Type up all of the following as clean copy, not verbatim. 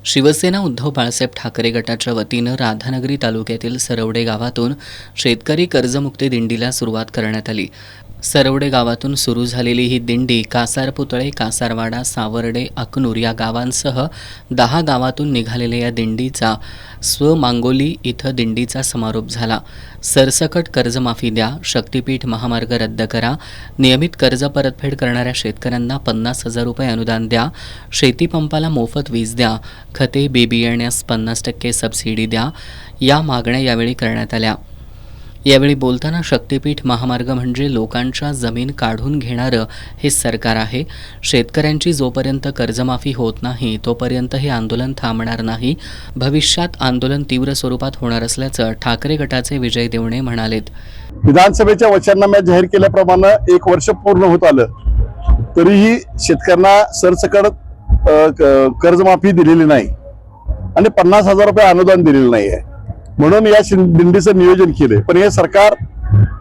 शिवसेना उद्धव बाळासाहेब ठाकरे गटाच्या वतीनं राधानगरी तालुक्यातील सरवडे गावातून शेतकरी कर्जमुक्ती दिंडीला सुरुवात करण्यात आली। सरवडे गावातून सुरू झालेली ही दिंडी कासारपुतळे, कासारवाडा, सावर्डे, अकनूर या गावांसह 10 गावातून निघालेल्या या दिंडीचा स्वमांगोली इथं दिंडीचा समारोप झाला। सरसकट कर्जमाफी द्या, शक्तीपीठ महामार्ग रद्द करा, नियमित कर्ज परतफेड करणाऱ्या शेतकऱ्यांना 50,000 रुपये अनुदान द्या, शेतीपंपाला मोफत वीज द्या, खते बी बियाण्यास 50% सबसिडी द्या, या मागण्या यावेळी करण्यात आल्या। यावेळी बोलताना शक्तीपीठ महामार्ग म्हणजे लोकांच्या जमीन काढून घेणारं हे सरकार आहे। शेतकऱ्यांची जोपर्यंत कर्जमाफी होत नाही तोपर्यंत हे आंदोलन थांबणार नाही। भविष्यात आंदोलन तीव्र स्वरूपात होणार असल्याचं ठाकरे गटाचे विजय देवणे म्हणालेत। विधानसभेच्या वचननाम्यात जाहीर केल्याप्रमाणे 1 वर्ष पूर्ण होत आलं तरीही शेतकऱ्यांना सरसकट कर्जमाफी दिलेली नाही आणि 50,000 रुपये अनुदान दिलेलं नाही आहे। म्हणून या दिंडीचं नियोजन केले, पण हे सरकार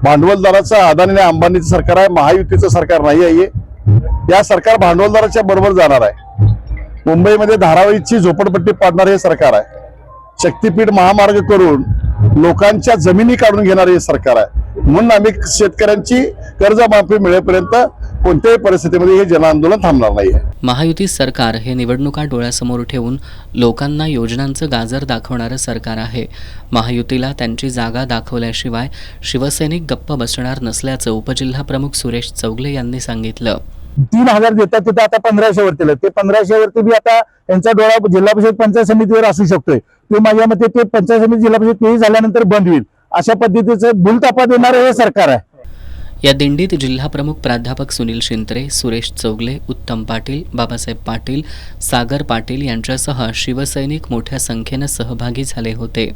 भांडवलदाराचं अदानी आणि अंबानीचं सरकार आहे, महायुतीचं सरकार नाही आहे। या सरकार भांडवलदाराच्या बरोबर जाणार आहे। मुंबईमध्ये धारावीची झोपडपट्टी पाडणारे हे सरकार आहे। शक्तीपीठ महामार्ग करून लोकांच्या जमिनी काढून घेणारे हे सरकार आहे। म्हणून आम्ही शेतकऱ्यांची कर्जमाफी मिळेपर्यंत कोणत्याही परिस्थितीमध्ये हे जनआंदोलन थांबणार नाही आहे। महायुती सरकार हे निवडणुका डोळ्यासमोर ठेवून लोकांना योजनांचं गाजर दाखवणारं सरकार आहे। महायुतीला त्यांची जागा दाखवल्याशिवाय शिवसैनिक गप्प बसणार नसल्याचं उपजिल्हाप्रमुख सुरेश चौगले यांनी सांगितलं। 3,000 देतात तिथे आता 1,500 वरती ते 1,500 वरती बी आता यांचा डोळा जिल्हा परिषद पंचायत समितीवर असू शकतोय। ते माझ्या मते ते पंचायत समिती जिल्हा परिषद तेही झाल्यानंतर बंद होईल अशा पद्धतीचं भूलथापा देणारं हे सरकार आहे। या दिंडीत जिल्हाप्रमुख प्राध्यापक सुनील शिंत्रे, सुरेश चौगले, उत्तम पाटील, बाबासाहेब पाटील, सागर पाटील यांच्यासह शिवसैनिक मोठ्या संख्येनं सहभागी झाले होते।